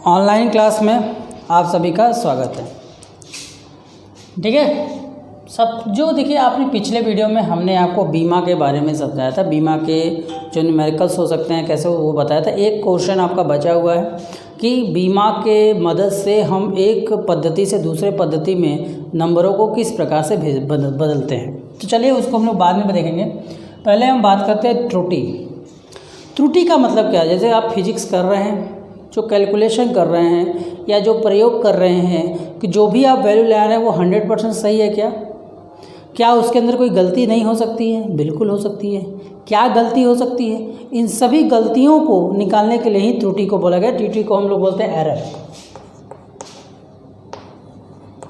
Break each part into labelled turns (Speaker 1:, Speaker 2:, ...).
Speaker 1: Online class में आप सभी का स्वागत है। ठीक है, सब जो देखिए आपने पिछले वीडियो में हमने आपको बीमा के बारे में समझाया था, बीमा के जो न्यूमेरिकल्स हो सकते हैं कैसे वो बताया था। एक क्वेश्चन आपका बचा हुआ है कि बीमा के मदद से हम एक पद्धति से दूसरे पद्धति में नंबरों को किस प्रकार से बदलते हैं। तो चलिए उसको हम लोग बाद में देखेंगे। पहले हम बात करते हैं त्रुटि। त्रुटि का मतलब क्या है? जैसे आप फिजिक्स कर रहे हैं, जो कैलकुलेशन कर रहे हैं या जो प्रयोग कर रहे हैं कि जो भी आप वैल्यू ले आ रहे हैं वो 100% सही है क्या उसके अंदर कोई गलती नहीं हो सकती है? बिल्कुल हो सकती है। क्या गलती हो सकती है? इन सभी गलतियों को निकालने के लिए ही त्रुटि को बोला गया। त्रुटि को हम लोग बोलते हैं एरर।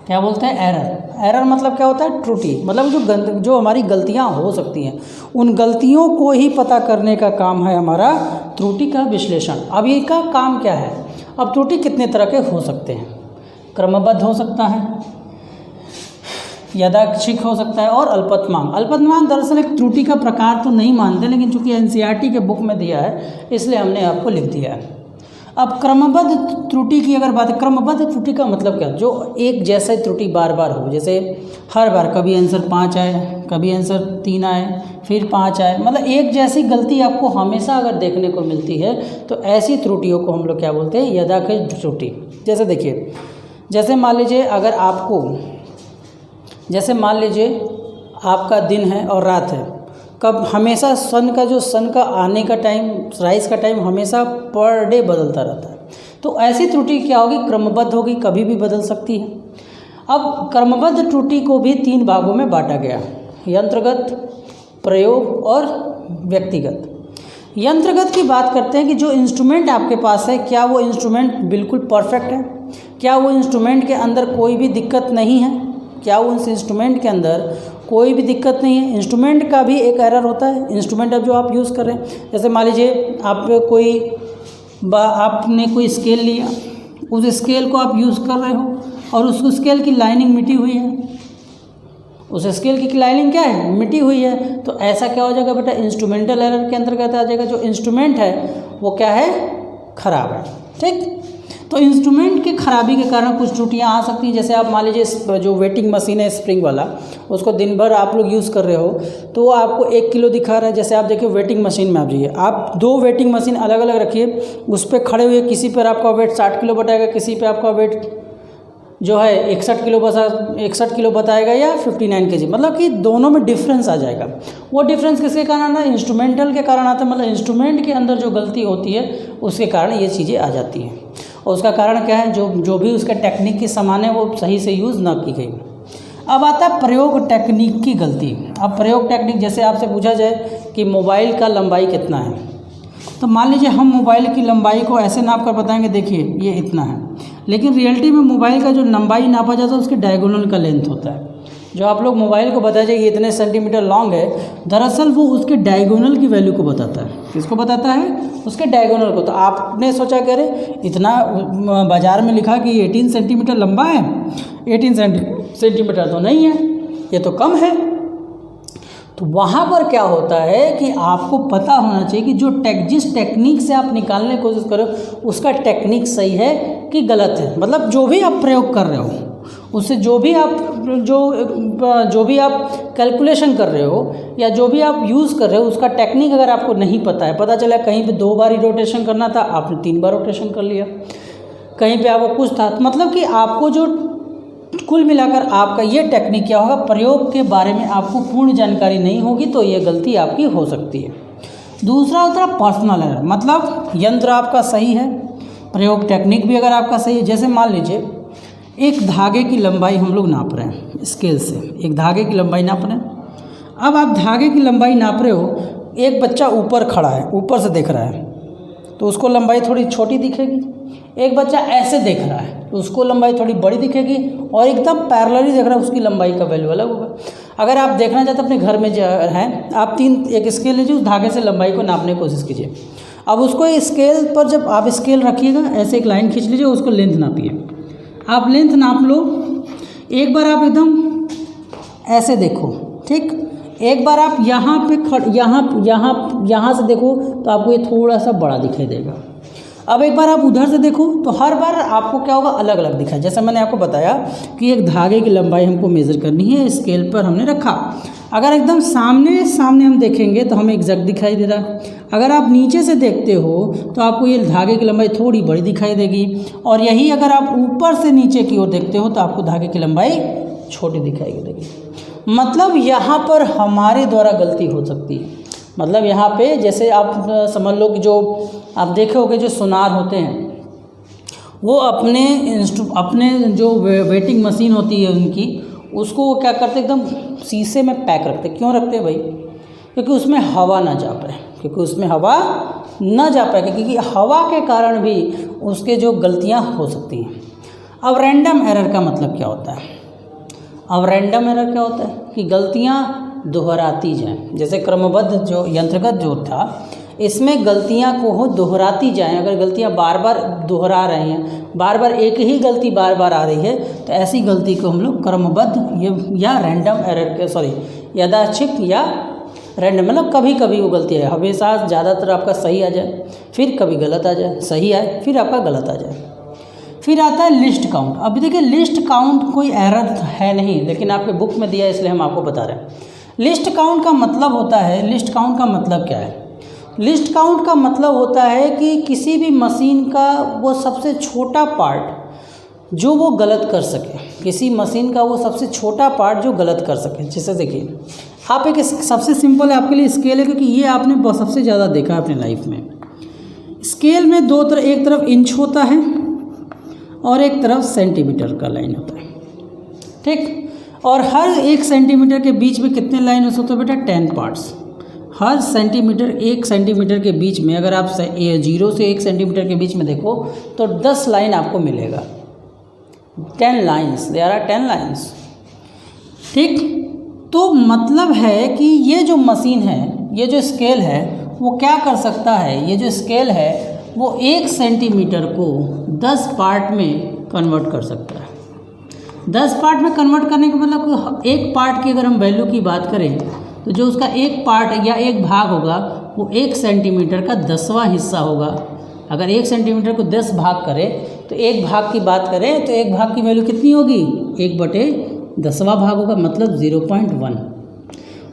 Speaker 1: क्या बोलते हैं? एरर। एरर मतलब क्या होता है? त्रुटि। मतलब जो हमारी गलतियां हो सकती हैं उन गलतियों को ही पता करने का काम है हमारा त्रुटि का विश्लेषण। अब ये का काम क्या है? अब त्रुटि कितने तरह के हो सकते हैं? क्रमबद्ध हो सकता है, यादृच्छिक हो सकता है और अल्पतमांक। अल्पतमांक दरअसल एक त्रुटि का प्रकार तो नहीं मानते, लेकिन चूंकि एनसीईआरटी के बुक में दिया है इसलिए हमने आपको लिख दिया है। अब क्रमबद्ध त्रुटि की अगर बात, क्रमबद्ध त्रुटि का मतलब क्या? जो एक जैसा त्रुटि बार बार हो, जैसे हर बार कभी आंसर 5 आए, कभी आंसर 3 आए, फिर 5 आए, मतलब एक जैसी गलती आपको हमेशा अगर देखने को मिलती है तो ऐसी त्रुटियों को हम लोग क्या बोलते हैं? यादृच्छिक त्रुटि। जैसे देखिए, जैसे मान लीजिए अगर आपको, जैसे मान लीजिए आपका दिन है और रात है, कब हमेशा सन का आने का टाइम, राइज का टाइम हमेशा पर डे बदलता रहता है। तो ऐसी त्रुटि क्या होगी? क्रमबद्ध होगी, कभी भी बदल सकती है। अब क्रमबद्ध त्रुटि को भी 3 भागों में बांटा गया: यंत्रगत, प्रयोग और व्यक्तिगत। यंत्रगत की बात करते हैं कि जो इंस्ट्रूमेंट आपके पास है, क्या वो इंस्ट्रूमेंट बिल्कुल परफेक्ट है? क्या वो इंस्ट्रूमेंट के अंदर कोई भी दिक्कत नहीं है? क्या उस इंस्ट्रूमेंट के अंदर कोई भी दिक्कत नहीं है? इंस्ट्रूमेंट का भी एक एरर होता है। इंस्ट्रूमेंट अब जो आप यूज़ कर रहे हैं, जैसे मान लीजिए आपने कोई स्केल लिया, उस स्केल को आप यूज़ कर रहे हो और उस स्केल की लाइनिंग मिटी हुई है, उस स्केल की लाइनिंग क्या है? मिटी हुई है। तो ऐसा क्या हो जाएगा बेटा? इंस्ट्रूमेंटल एरर के अंतर्गत आ जाएगा। जो इंस्ट्रूमेंट है वो क्या है? खराब है। ठीक, तो इंस्ट्रूमेंट की खराबी के कारण कुछ त्रुटियां आ सकती हैं। जैसे आप मान लीजिए जो वेटिंग मशीन है स्प्रिंग वाला, उसको दिन भर आप लोग यूज़ कर रहे हो तो वो आपको 1 किलो दिखा रहा है। जैसे आप देखिए वेटिंग मशीन में आप जाइए, आप 2 वेटिंग मशीन अलग अलग रखिए, उस पर खड़े हुए किसी पर आपका वेट 60 किलो बताएगा, किसी पर आपका वेट जो है 61 किलो बताएगा या 59 kg। मतलब कि दोनों में डिफरेंस आ जाएगा। वो डिफरेंस किसके कारण आता है? इंस्ट्रूमेंटल के कारण आता है। मतलब इंस्ट्रूमेंट के अंदर जो गलती होती है उसके कारण ये चीज़ें आ जाती हैं। और उसका कारण क्या है? जो भी उसका टेक्निक की सामान है वो सही से यूज़ ना की गई। अब आता है प्रयोग टेक्निक की गलती। अब प्रयोग टेक्निक, जैसे आपसे पूछा जाए कि मोबाइल का लंबाई कितना है, तो मान लीजिए हम मोबाइल की लंबाई को ऐसे नाप कर बताएंगे, देखिए ये इतना है, लेकिन रियलिटी में मोबाइल का जो लंबाई नापा जाता है उसके डायगोनल का लेंथ होता है। जो आप लोग मोबाइल को बताया जाए कि इतने सेंटीमीटर लॉन्ग है, दरअसल वो उसके डायगोनल की वैल्यू को बताता है। किसको बताता है? उसके डायगोनल को। तो आपने सोचा कि अरे इतना बाज़ार में लिखा कि 18 सेंटीमीटर लंबा है, 18 सेंटीमीटर तो नहीं है, ये तो कम है। तो वहाँ पर क्या होता है कि आपको पता होना चाहिए कि जिस टेक्निक से आप निकालने की कोशिश करो उसका टेक्निक सही है कि गलत है। मतलब जो भी आप प्रयोग कर रहे हो उससे जो भी आप कैलकुलेशन कर रहे हो या जो भी आप यूज़ कर रहे हो उसका टेक्निक अगर आपको नहीं पता है, पता चला कहीं पे 2 बार ही रोटेशन करना था, आपने 3 बार रोटेशन कर लिया, कहीं पे आपको कुछ था, मतलब कि आपको जो कुल मिलाकर आपका ये टेक्निक क्या होगा? प्रयोग के बारे में आपको पूर्ण जानकारी नहीं होगी तो ये गलती आपकी हो सकती है। दूसरा होता है पर्सनल एरर। मतलब यंत्र आपका सही है, प्रयोग टेक्निक भी अगर आपका सही है। जैसे मान लीजिए एक धागे की लंबाई हम लोग नाप रहे हैं स्केल से, एक धागे की लंबाई नाप रहे हैं। अब आप धागे की लंबाई नाप रहे हो, एक बच्चा ऊपर खड़ा है, ऊपर से देख रहा है तो उसको लंबाई थोड़ी छोटी दिखेगी। एक बच्चा ऐसे देख रहा है तो उसको लंबाई थोड़ी बड़ी दिखेगी, और एकदम पैरेलली देख रहा है उसकी लंबाई का वैल्यू अलग होगा। अगर आप देखना चाहते अपने घर में जो है, आप एक स्केल लीजिए, उस धागे से लंबाई को नापने की कोशिश कीजिए। अब उसको स्केल पर जब आप स्केल रखिएगा, ऐसे एक लाइन खींच लीजिए, उसको लेंथ नापिए। आप लेंथ नाप लो, एक बार आप एकदम ऐसे देखो, ठीक, एक बार आप यहाँ पे यहाँ से देखो तो आपको ये थोड़ा सा बड़ा दिखाई देगा। अब एक बार आप उधर से देखो तो हर बार आपको क्या होगा, अलग अलग दिखा। जैसे मैंने आपको बताया कि एक धागे की लंबाई हमको मेज़र करनी है, स्केल पर हमने रखा। अगर एकदम सामने सामने हम देखेंगे तो हमें एग्जैक्ट दिखाई दे रहा है। अगर आप नीचे से देखते हो तो आपको ये धागे की लंबाई थोड़ी बड़ी दिखाई देगी, और यही अगर आप ऊपर से नीचे की ओर देखते हो तो आपको धागे की लंबाई छोटी दिखाई देगी। मतलब यहाँ पर हमारे द्वारा गलती हो सकती है। मतलब यहाँ पे जैसे आप समझ लो कि जो आप देखे होगे जो सोनार होते हैं वो अपने जो वेटिंग मशीन होती है उनकी, उसको वो क्या करते हैं, एकदम शीशे में पैक रखते। क्यों रखते हैं भाई? क्योंकि उसमें हवा ना जा पाए, क्योंकि हवा के कारण भी उसके जो गलतियाँ हो सकती हैं। अब रैंडम एरर का मतलब क्या होता है? अब रैंडम एरर क्या होता है कि गलतियाँ दोहराती जाएं। जैसे क्रमबद्ध जो यंत्रगत जो था, इसमें गलतियां को हो दोहराती जाएं। अगर गलतियां बार बार दोहरा रही हैं, बार बार एक ही गलती बार बार आ रही है, तो ऐसी गलती को हम लोग क्रमबद्ध या रैंडम एरर के यादृच्छिक या रैंडम, मतलब कभी कभी वो गलती है। हमेशा ज़्यादातर आपका सही आ जाए, फिर कभी गलत आ जाए, सही आए फिर आपका गलत आ जाए। फिर आता है लिस्ट काउंट। अभी देखिए लिस्ट काउंट कोई एरर है नहीं, लेकिन आपके बुक में दिया है इसलिए हम आपको बता रहे हैं। लिस्ट काउंट का मतलब होता है, लिस्ट काउंट का मतलब क्या है? लिस्ट काउंट का मतलब होता है कि किसी भी मशीन का वो सबसे छोटा पार्ट जो वो गलत कर सके, किसी मशीन का वो सबसे छोटा पार्ट जो गलत कर सके। जैसे देखिए आप एक सबसे सिंपल है आपके लिए स्केल है, क्योंकि ये आपने सबसे ज़्यादा देखा है अपने लाइफ में। स्केल में दो तरफ, एक तरफ इंच होता है और एक तरफ सेंटीमीटर का लाइन होता है, ठीक। और हर 1 सेंटीमीटर के बीच में कितने लाइन हो सकते हैं बेटा? 10 पार्ट्स। हर सेंटीमीटर 1 सेंटीमीटर के बीच में अगर आप 0 से 1 सेंटीमीटर के बीच में देखो तो 10 लाइन आपको मिलेगा। 10 लाइन्स, देयर आर 10 लाइन्स, ठीक। तो मतलब है कि ये जो मशीन है, ये जो स्केल है, वो क्या कर सकता है? ये जो स्केल है वो 1 सेंटीमीटर को 10 पार्ट में कन्वर्ट कर सकता है। 10 पार्ट में कन्वर्ट करने का मतलब एक पार्ट की अगर हम वैल्यू की बात करें तो जो उसका एक पार्ट या एक भाग होगा वो 1 सेंटीमीटर का 10वां हिस्सा होगा। अगर 1 सेंटीमीटर को 10 भाग करें तो एक भाग की बात करें तो एक भाग की वैल्यू कितनी होगी? 1/10वां भाग होगा, मतलब 0.1।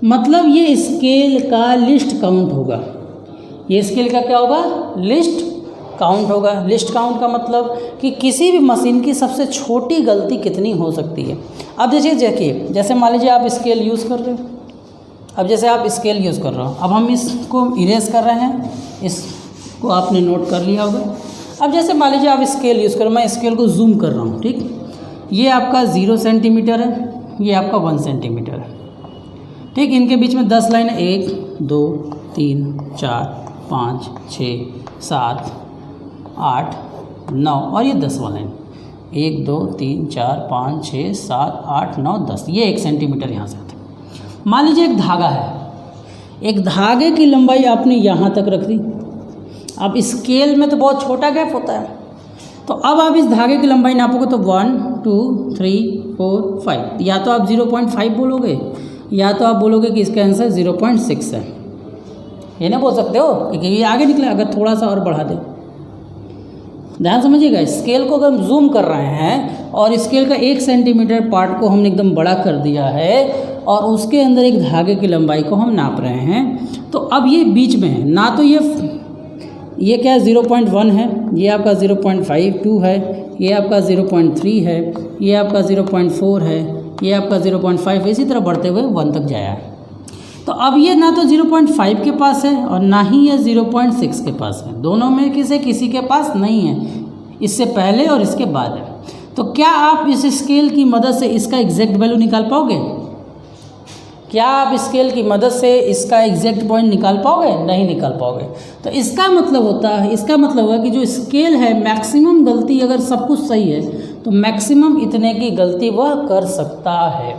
Speaker 1: मतलब ये स्केल का लिस्ट काउंट होगा। ये स्केल का क्या होगा? लिस्ट काउंट होगा। लिस्ट काउंट का मतलब कि किसी भी मशीन की सबसे छोटी गलती कितनी हो सकती है। अब देखिए जैसे मान लीजिए आप स्केल यूज़ कर रहे हो, अब जैसे आप स्केल यूज़ कर रहे हो, अब हम इसको इरेज कर रहे हैं, इसको आपने नोट कर लिया होगा। अब जैसे मान लीजिए आप स्केल यूज़ करो, मैं स्केल को जूम कर रहा हूँ, ठीक। ये आपका 0 सेंटीमीटर है, ये आपका 1 सेंटीमीटर है, ठीक। इनके बीच में 10 लाइन है, 1 2 3 4 5 6 7 8 9 और ये 10वां लाइन, 1 2 3 4 5 6 7 8 9 10, ये 1 सेंटीमीटर यहाँ से आता है। मान लीजिए एक धागा है, एक धागे की लंबाई आपने यहाँ तक रख दी। अब स्केल में तो बहुत छोटा गैप होता है, तो अब आप इस धागे की लंबाई नापोगे तो 1 2 3 4 5, या तो आप 0.5 बोलोगे या तो आप बोलोगे कि इसका आंसर 0.6 है। ये ना बोल सकते हो क्योंकि ये आगे निकले, अगर थोड़ा सा और बढ़ा दें। ध्यान समझिएगा, स्केल को अगर हम जूम कर रहे हैं और स्केल का 1 सेंटीमीटर पार्ट को हमने एकदम बड़ा कर दिया है और उसके अंदर एक धागे की लंबाई को हम नाप रहे हैं, तो अब ये बीच में है ना, तो ये क्या है 0.1 है, ये आपका 0.52 है, ये आपका 0.3 है, ये आपका 0.4 है, ये आपका 0.5 है, इसी तरह बढ़ते हुए 1 तक जाया है। तो अब ये ना तो 0.5 के पास है और ना ही ये 0.6 के पास है, दोनों में किसी के पास नहीं है, इससे पहले और इसके बाद है। तो क्या आप इस स्केल की मदद से इसका एग्जैक्ट वैल्यू निकाल पाओगे? क्या आप स्केल की मदद से इसका एग्जैक्ट पॉइंट निकाल पाओगे? नहीं निकाल पाओगे। तो इसका मतलब होगा कि जो स्केल है मैक्सिमम गलती, अगर सब कुछ सही है तो मैक्सिमम इतने की गलती वह कर सकता है।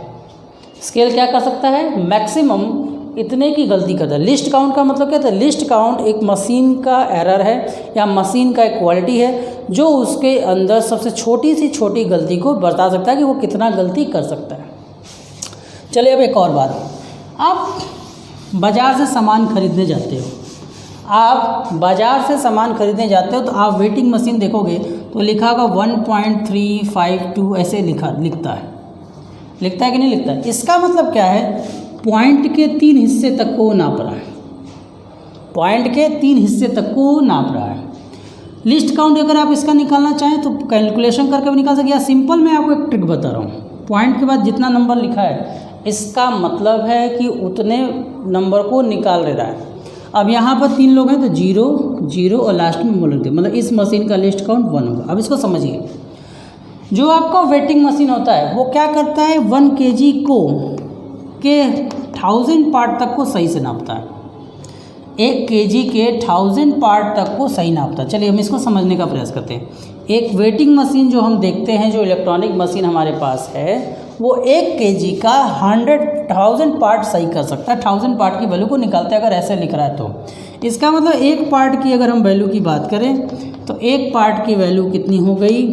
Speaker 1: स्केल क्या कर सकता है? मैक्सिमम इतने की गलती करता है। लिस्ट काउंट का मतलब क्या था? लिस्ट काउंट एक मशीन का एरर है या मशीन का एक क्वालिटी है जो उसके अंदर सबसे छोटी से छोटी गलती को बता सकता है कि वो कितना गलती कर सकता है। चलिए अब एक और बात, आप बाज़ार से सामान खरीदने जाते हो, आप बाज़ार से सामान खरीदने जाते हो तो आप वेटिंग मशीन देखोगे तो लिखा होगा 1.352 ऐसे लिखता है कि नहीं लिखता है। इसका मतलब क्या है, पॉइंट के 3 हिस्से तक को नाप रहा है, पॉइंट के 3 हिस्से तक को नाप रहा है। लिस्ट काउंट अगर आप इसका निकालना चाहें तो कैलकुलेशन करके भी निकाल सकते, या सिंपल मैं आपको एक ट्रिक बता रहा हूँ। पॉइंट के बाद जितना नंबर लिखा है इसका मतलब है कि उतने नंबर को निकाल ले रहा है। अब यहाँ पर 3 लोग हैं तो 0 0 और लास्ट में बोल देते, मतलब इस मशीन का लिस्ट काउंट 1 होगा। अब इसको समझिए, जो आपका वेटिंग मशीन होता है वो क्या करता है, 1 kg को के 1000 पार्ट तक को सही से नापता है, 1 kg के 1000 पार्ट तक को सही नापता है। चलिए हम इसको समझने का प्रयास करते हैं। एक वेटिंग मशीन जो हम देखते हैं, जो इलेक्ट्रॉनिक मशीन हमारे पास है, वो 1 kg का 1000 पार्ट सही कर सकता है, 1000 पार्ट की वैल्यू को निकालता है। अगर ऐसे लिख रहा है तो इसका मतलब एक पार्ट की अगर हम वैल्यू की बात करें तो एक पार्ट की वैल्यू कितनी हो गई,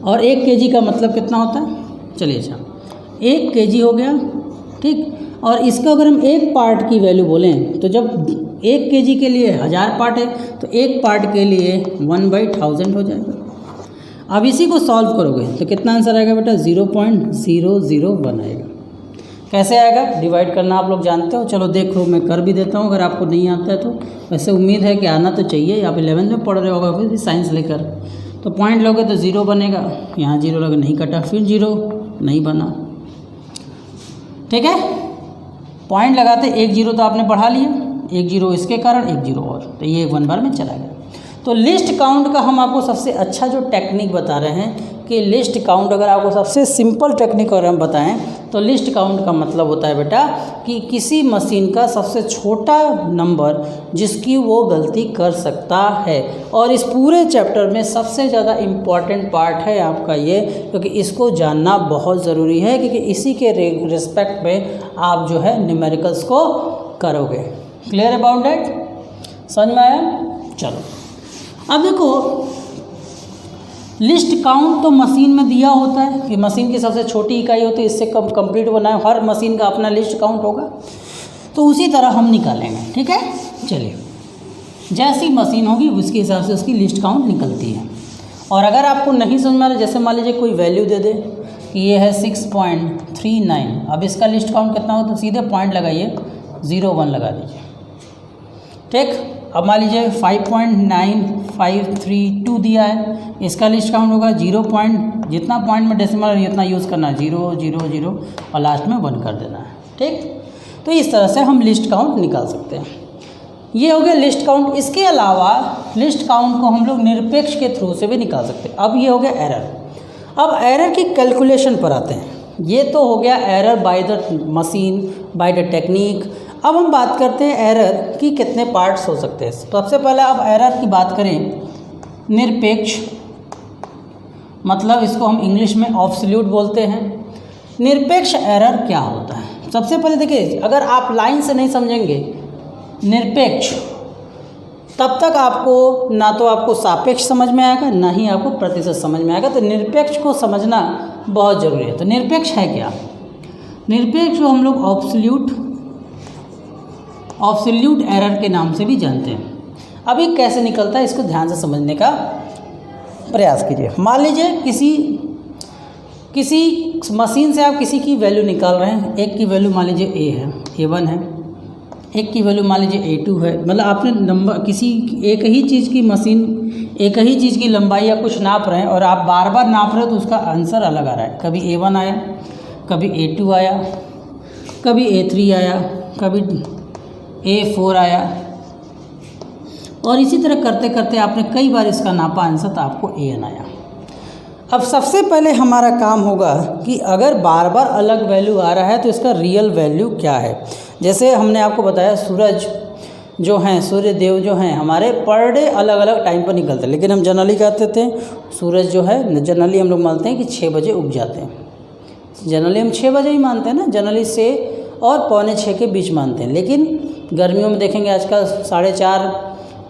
Speaker 1: और 1 kg का मतलब कितना होता है, चलिए अच्छा 1 kg हो गया, ठीक। और इसका अगर हम एक पार्ट की वैल्यू बोलें तो जब 1 kg के लिए 1000 पार्ट है तो एक पार्ट के लिए 1/1000 हो जाएगा। अब इसी को सॉल्व करोगे तो कितना आंसर आएगा बेटा, 0.001 आएगा। कैसे आएगा, डिवाइड करना आप लोग जानते हो, चलो देखो मैं कर भी देता हूँ अगर आपको नहीं आता है तो। वैसे उम्मीद है कि आना तो चाहिए, आप 11th में पढ़ रहे होगा फिर भी साइंस लेकर। तो पॉइंट लोगे तो 0 बनेगा, यहाँ 0 लगे नहीं कटा, फिर 0 नहीं बना, ठीक है। पॉइंट लगाते 1 0 तो आपने बढ़ा लिया, 1 0 इसके कारण 1 0 और, तो ये 1 बार में चला गया। तो लिस्ट काउंट का हम आपको सबसे अच्छा जो टेक्निक बता रहे हैं कि लिस्ट काउंट, अगर आपको सबसे सिंपल टेक्निक अगर हम बताएं तो लिस्ट काउंट का मतलब होता है बेटा कि किसी मशीन का सबसे छोटा नंबर जिसकी वो गलती कर सकता है। और इस पूरे चैप्टर में सबसे ज़्यादा इम्पॉर्टेंट पार्ट है आपका ये, क्योंकि इसको जानना बहुत ज़रूरी है, क्योंकि इसी के रिस्पेक्ट में आप जो है न्यूमेरिकल्स को करोगे। क्लियर अबाउट डेट, समझ में आया। चलो अब देखो, लिस्ट काउंट तो मशीन में दिया होता है कि मशीन की सबसे छोटी इकाई होती है, इससे कम कंप्लीट बनाए, हर मशीन का अपना लिस्ट काउंट होगा, तो उसी तरह हम निकालेंगे, ठीक है। चलिए, जैसी मशीन होगी उसके हिसाब से उसकी लिस्ट काउंट निकलती है। और अगर आपको नहीं समझ में आ रहा, जैसे मान लीजिए कोई वैल्यू दे दे कि ये है 6.39, अब इसका लिस्ट काउंट कितना हो, तो सीधे पॉइंट लगाइए, 01 लगा दीजिए, ठीक। अब मान लीजिए 5.9532 दिया है, इसका लिस्ट काउंट होगा 0 पॉइंट, जितना पॉइंट में डेसिमल है उतना यूज़ करना है, 0 0 0 और लास्ट में 1 कर देना है, ठीक। तो इस तरह से हम लिस्ट काउंट निकाल सकते हैं। ये हो गया लिस्ट काउंट। इसके अलावा लिस्ट काउंट को हम लोग निरपेक्ष के थ्रू से भी निकाल सकते हैं। अब ये हो गया एरर। अब एरर की कैलकुलेशन पर आते हैं। ये तो हो गया error by the machine, by the technique. अब हम बात करते हैं एरर की कितने पार्ट्स हो सकते हैं। सबसे पहले अब एरर की बात करें, निरपेक्ष, मतलब इसको हम इंग्लिश में ऑब्सोल्यूट बोलते हैं। निरपेक्ष एरर क्या होता है? सबसे पहले देखिए, अगर आप लाइन से नहीं समझेंगे निरपेक्ष, तब तक आपको ना तो आपको सापेक्ष समझ में आएगा, ना ही आपको प्रतिशत समझ में आएगा। तो निरपेक्ष को समझना बहुत ज़रूरी है। तो निरपेक्ष है क्या? निरपेक्ष को हम लोग ऑब्सोल्यूट एरर के नाम से भी जानते हैं। अभी कैसे निकलता है इसको ध्यान से समझने का प्रयास कीजिए। मान लीजिए किसी मशीन से आप किसी की वैल्यू निकाल रहे हैं। एक की वैल्यू मान लीजिए ए है, A1 है, एक की वैल्यू मान लीजिए A2 है। मतलब आपने नंबर किसी एक ही चीज़ की मशीन, एक ही चीज़ की लंबाई या कुछ नाप रहे हैं और आप बार बार नाप रहे हो तो उसका आंसर अलग आ रहा है। कभी A1 आया, कभी A2 आया, कभी A3 आया, कभी A4 आया, और इसी तरह करते करते आपने कई बार इसका नापा, आंसर तो आपको AN आया। अब सबसे पहले हमारा काम होगा कि अगर बार बार अलग वैल्यू आ रहा है तो इसका रियल वैल्यू क्या है। जैसे हमने आपको बताया सूरज जो हैं, सूर्य देव जो हैं हमारे पर डे अलग अलग टाइम पर निकलते हैं, लेकिन हम जनरली कहते थे सूरज जो है जनरली हम लोग मानते हैं कि 6 बजे उग जाते हैं। जनरली हम 6 बजे ही मानते हैं ना, जनरली 6 और 5:45 के बीच मानते हैं। लेकिन गर्मियों में देखेंगे आजकल 4:30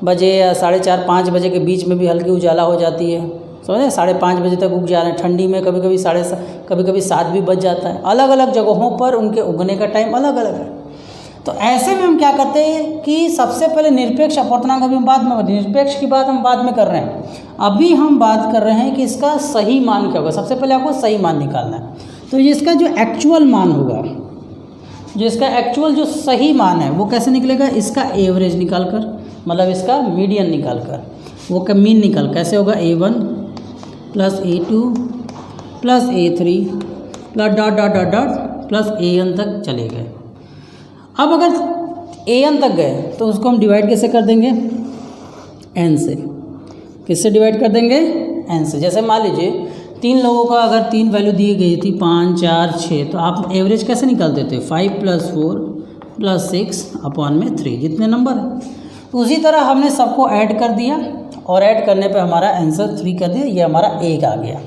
Speaker 1: बजे या 4:30 5 बजे के बीच में भी हल्की उजाला हो जाती है, समझे, 5:30 बजे तक उग जा रहे हैं। ठंडी में कभी कभी 7:30 भी बज जाता है। अलग अलग जगहों पर उनके उगने का टाइम अलग अलग है। तो ऐसे में हम क्या करते हैं कि सबसे पहले निरपेक्ष अपूर्णांक अभी हम बाद में, निरपेक्ष की बात हम बाद में कर रहे हैं, अभी हम बात कर रहे हैं कि इसका सही मान क्या होगा। सबसे पहले आपको सही मान निकालना है। तो इसका जो एक्चुअल मान होगा, जो इसका एक्चुअल जो सही मान है वो कैसे निकलेगा, इसका एवरेज निकाल कर, मतलब इसका मीडियन निकाल कर, वो का मीन निकाल कैसे होगा, A1 plus A2 plus A3 plus dot dot dot dot plus AN तक चले गए। अब अगर AN तक गए तो उसको हम डिवाइड कैसे कर देंगे, N से। किससे डिवाइड कर देंगे, N से। जैसे मान लीजिए 3 लोगों का अगर 3 वैल्यू दी गई थी 5, 4, 6, तो आप एवरेज कैसे निकालते थे, 5 + 4 + 6 अपॉन में 3, जितने नंबर है। तो उसी तरह हमने सबको ऐड कर दिया और ऐड करने पे हमारा आंसर 3 कर दिया, ये हमारा A आ गया।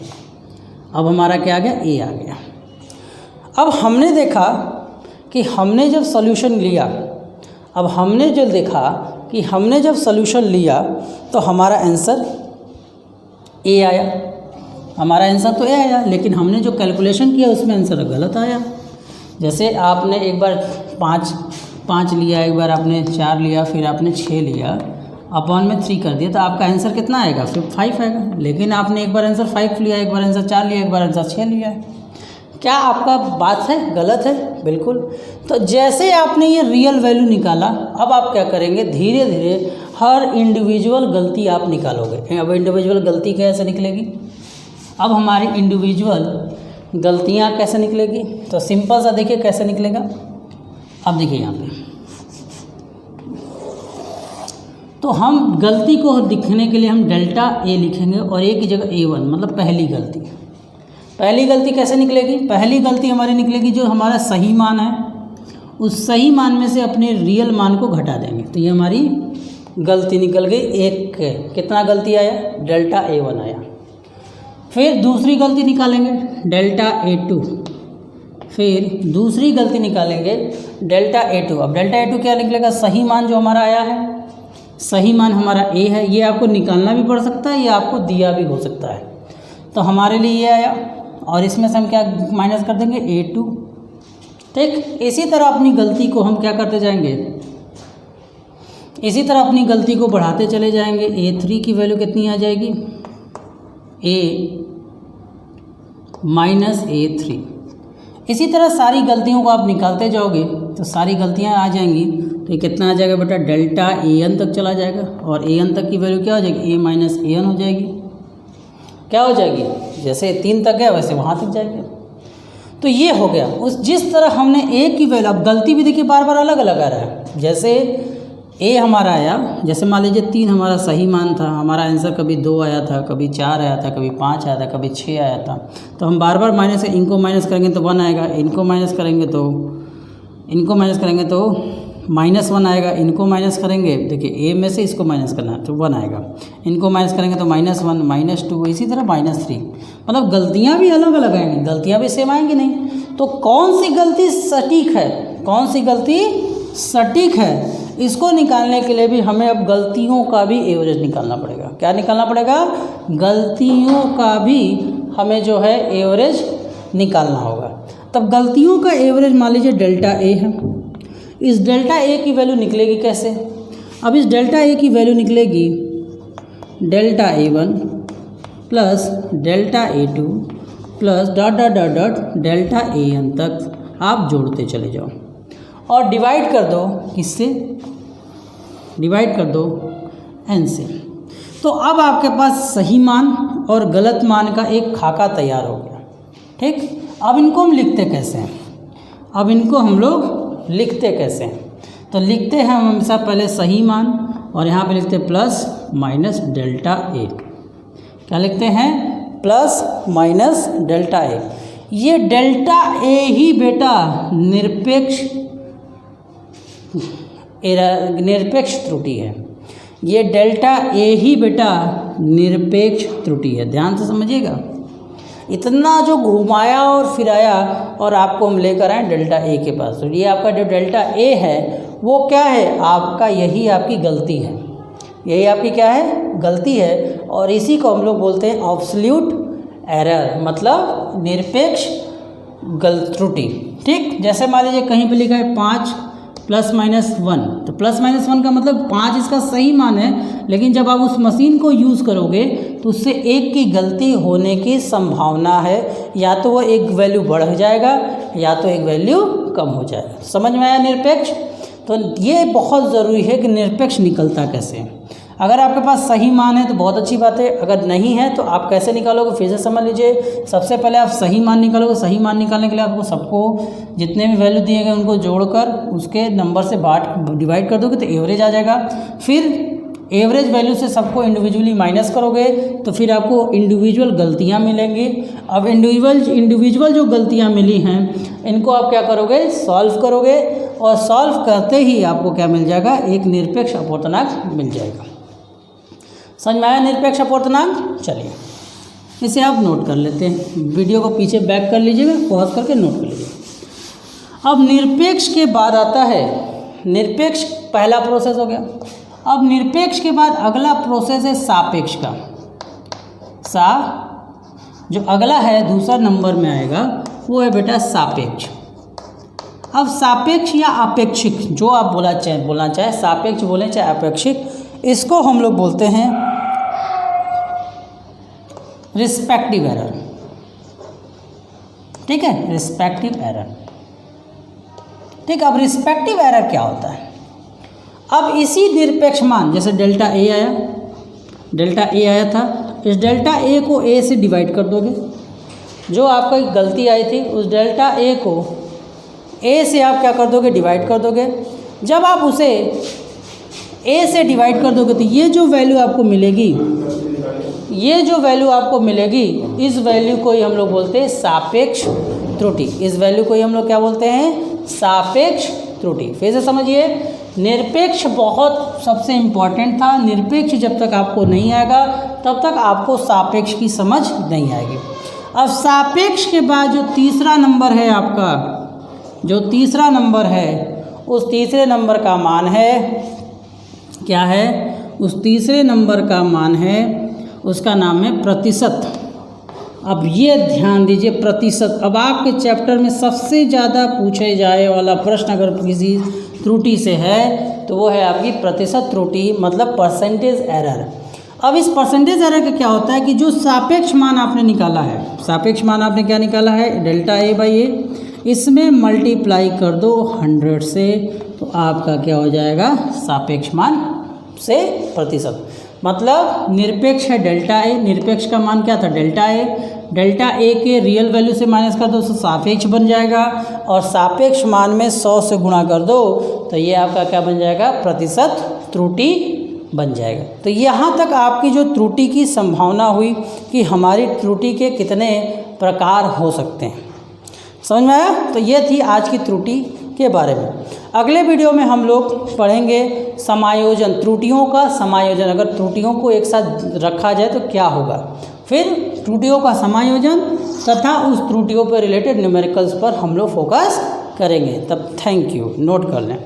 Speaker 1: अब हमारा क्या आ गया, A आ गया। अब हमने देखा कि हमने जब सॉल्यूशन लिया, अब हमने जो देखा कि हमने जब सॉल्यूशन लिया तो हमारा आंसर A आया, हमारा आंसर तो A आया, लेकिन हमने जो कैलकुलेशन किया उसमें आंसर गलत आया। जैसे आपने एक बार 5 लिया, एक बार आपने 4 लिया, फिर आपने 6 लिया, अपॉन में 3 कर दिया, तो आपका आंसर कितना आएगा, फिर 5 आएगा। लेकिन आपने एक बार आंसर 5 लिया, एक बार आंसर 4 लिया, एक बार आंसर 6 लिया है। क्या आपका बात है गलत है, बिल्कुल। तो जैसे आपने ये रियल वैल्यू निकाला, अब आप क्या करेंगे, धीरे धीरे हर इंडिविजुअल गलती आप निकालोगे। अब इंडिविजुअल गलती कैसे निकलेगी, अब हमारी इंडिविजुअल गलतियाँ कैसे निकलेगी, तो सिंपल सा देखिए कैसे निकलेगा। अब देखिए यहाँ पे, तो हम गलती को लिखने के लिए हम डेल्टा A लिखेंगे और A की जगह A1, मतलब पहली गलती। पहली गलती कैसे निकलेगी, पहली गलती हमारी निकलेगी जो हमारा सही मान है, उस सही मान में से अपने रियल मान को घटा देंगे, तो ये हमारी गलती निकल गई। एक कितना गलती आया, डेल्टा A1 आया। फिर दूसरी गलती निकालेंगे डेल्टा A2, फिर दूसरी गलती निकालेंगे डेल्टा A2। अब डेल्टा A2 क्या निकलेगा, सही मान जो हमारा आया है, सही मान हमारा A है, ये आपको निकालना भी पड़ सकता है, ये आपको दिया भी हो सकता है। तो हमारे लिए ये आया और इसमें से हम क्या माइनस कर देंगे, A2। ठीक, इसी तरह अपनी गलती को हम क्या करते जाएंगे, इसी तरह अपनी गलती को बढ़ाते चले जाएंगे। A3 की वैल्यू कितनी आ जाएगी, A माइनस A3। इसी तरह सारी गलतियों को आप निकालते जाओगे तो सारी गलतियां आ जाएंगी, तो ये कितना आ जाएगा बेटा, डेल्टा AN तक चला जाएगा और AN तक की वैल्यू क्या हो जाएगी, A माइनस AN हो जाएगी। क्या हो जाएगी, जैसे 3 तक गया वैसे वहाँ तक जाएगी। तो ये हो गया उस जिस तरह हमने A की वैल्यू, अब गलती भी देखिए बार बार अलग अलग आ रहा है। जैसे A हमारा आया, जैसे मान लीजिए 3 हमारा सही मान था, हमारा आंसर कभी 2 आया था, कभी 4 आया था, कभी 5 आया था, कभी 6 आया था। तो हम बार बार माइनस, इनको माइनस करेंगे तो 1 आएगा, इनको माइनस करेंगे तो -1 आएगा, इनको माइनस करेंगे, देखिए A में से इसको माइनस करना है तो 1 आएगा, इनको माइनस करेंगे तो -1, -2, इसी तरह -3। मतलब गलतियाँ भी अलग अलग आएंगी, गलतियाँ भी सेम आएंगी नहीं। तो कौन सी गलती सटीक है, कौन सी गलती सटीक है, इसको निकालने के लिए भी हमें अब गलतियों का भी एवरेज निकालना पड़ेगा। क्या निकालना पड़ेगा, गलतियों का भी हमें जो है एवरेज निकालना होगा। तब गलतियों का एवरेज मान लीजिए डेल्टा A है, इस डेल्टा A की वैल्यू निकलेगी कैसे, अब इस डेल्टा A की वैल्यू निकलेगी delta A1 plus delta A2 plus dot dot dot dot delta AN तक आप जोड़ते चले जाओ और डिवाइड कर दो, किससे, डिवाइड कर दो N से। तो अब आपके पास सही मान और गलत मान का एक खाका तैयार हो गया। ठीक, अब इनको हम लिखते कैसे हैं, अब इनको हम लोग लिखते कैसे हैं, तो लिखते हैं हम हमेशा पहले सही मान और यहाँ पे लिखते हैं प्लस माइनस डेल्टा A। क्या लिखते हैं, प्लस माइनस डेल्टा A। ये डेल्टा A ही बेटा निरपेक्ष त्रुटि है, ये डेल्टा A ही बेटा निरपेक्ष त्रुटि है। ध्यान से समझिएगा, इतना जो घुमाया और फिराया और आपको हम लेकर आए डेल्टा A के पास, तो ये आपका जो डेल्टा A है वो क्या है, आपका यही आपकी गलती है, यही आपकी क्या है, गलती है। और इसी को हम लोग बोलते हैं ऑब्सोल्यूट एरर, मतलब निरपेक्ष त्रुटि। ठीक, जैसे मान लीजिए कहीं पे लिखा है 5 +-1, तो +-1 का मतलब 5 इसका सही मान है, लेकिन जब आप उस मशीन को यूज़ करोगे तो उससे 1 की गलती होने की संभावना है, या तो वो एक वैल्यू बढ़ जाएगा या तो एक वैल्यू कम हो जाएगा। समझ में आया निरपेक्ष? तो ये बहुत ज़रूरी है कि निरपेक्ष निकलता कैसे है। अगर आपके पास सही मान है तो बहुत अच्छी बात है, अगर नहीं है तो आप कैसे निकालोगे फिर से समझ लीजिए। सबसे पहले आप सही मान निकालोगे। सही मान निकालने के लिए आपको सबको जितने भी वैल्यू दिए गए उनको जोड़कर उसके नंबर से डिवाइड कर दोगे तो एवरेज आ जाएगा। फिर एवरेज वैल्यू से सबको इंडिविजुअली माइनस करोगे तो फिर आपको इंडिविजुअल गलतियाँ मिलेंगी। अब इंडिविजुअल जो गलतियाँ मिली हैं इनको आप क्या करोगे, सॉल्व करोगे, और सॉल्व करते ही आपको क्या मिल जाएगा, एक निरपेक्ष अपूर्णांक मिल जाएगा। समझ में आया निरपेक्ष अपूर्णांक? चलिए इसे आप नोट कर लेते हैं। वीडियो को पीछे बैक कर लीजिएगा, पॉज करके नोट कर लीजिएगा। अब निरपेक्ष के बाद आता है, निरपेक्ष पहला प्रोसेस हो गया। अब निरपेक्ष के बाद अगला प्रोसेस है सापेक्ष का। जो अगला है दूसरा नंबर में आएगा वो है बेटा सापेक्ष। अब सापेक्ष या अपेक्षिक जो आप बोलना चाहे सापेक्ष बोले चाहे अपेक्षिक, इसको हम लोग बोलते हैं रिस्पेक्टिव एरर। ठीक है, रिस्पेक्टिव एरर। ठीक, अब रिस्पेक्टिव एरर क्या होता है? अब इसी निरपेक्ष मान, जैसे डेल्टा ए आया था, इस डेल्टा ए को ए से डिवाइड कर दोगे। जो आपका गलती आई थी उस डेल्टा ए को ए से आप क्या कर दोगे, डिवाइड कर दोगे। जब आप उसे ए से डिवाइड कर दोगे तो ये जो वैल्यू आपको मिलेगी, इस वैल्यू को ही हम लोग बोलते हैं सापेक्ष त्रुटि। इस वैल्यू को ही हम लोग क्या बोलते हैं, सापेक्ष त्रुटि। फिर से समझिए, निरपेक्ष बहुत सबसे इम्पॉर्टेंट था। निरपेक्ष जब तक आपको नहीं आएगा तब तक आपको सापेक्ष की समझ नहीं आएगी। अब सापेक्ष के बाद जो तीसरा नंबर है आपका, उस तीसरे नंबर का मान है क्या है, उस तीसरे नंबर का मान है, उसका नाम है प्रतिशत। अब ये ध्यान दीजिए, प्रतिशत। अब आपके चैप्टर में सबसे ज़्यादा पूछे जाए वाला प्रश्न अगर किसी त्रुटि से है तो वो है आपकी प्रतिशत त्रुटि, मतलब परसेंटेज एरर। अब इस परसेंटेज एरर का क्या होता है कि जो सापेक्ष मान आपने निकाला है, सापेक्ष मान आपने क्या निकाला है, डेल्टा ए बाई ए, इसमें मल्टीप्लाई कर दो 100 से, तो आपका क्या हो जाएगा, सापेक्ष मान से प्रतिशत। मतलब निरपेक्ष है डेल्टा ए, निरपेक्ष का मान क्या था, डेल्टा ए। डेल्टा ए के रियल वैल्यू से माइनस कर दो तो सापेक्ष बन जाएगा, और सापेक्ष मान में 100 से गुणा कर दो तो ये आपका क्या बन जाएगा, प्रतिशत त्रुटि बन जाएगा। तो यहाँ तक आपकी जो त्रुटि की संभावना हुई कि हमारी त्रुटि के कितने प्रकार हो सकते हैं। समझ में आया? तो ये थी आज की त्रुटि के बारे में। अगले वीडियो में हम लोग पढ़ेंगे समायोजन, त्रुटियों का समायोजन। अगर त्रुटियों को एक साथ रखा जाए तो क्या होगा, फिर त्रुटियों का समायोजन तथा उस त्रुटियों पर रिलेटेड न्यूमेरिकल्स पर हम लोग फोकस करेंगे। तब थैंक यू, नोट कर लें।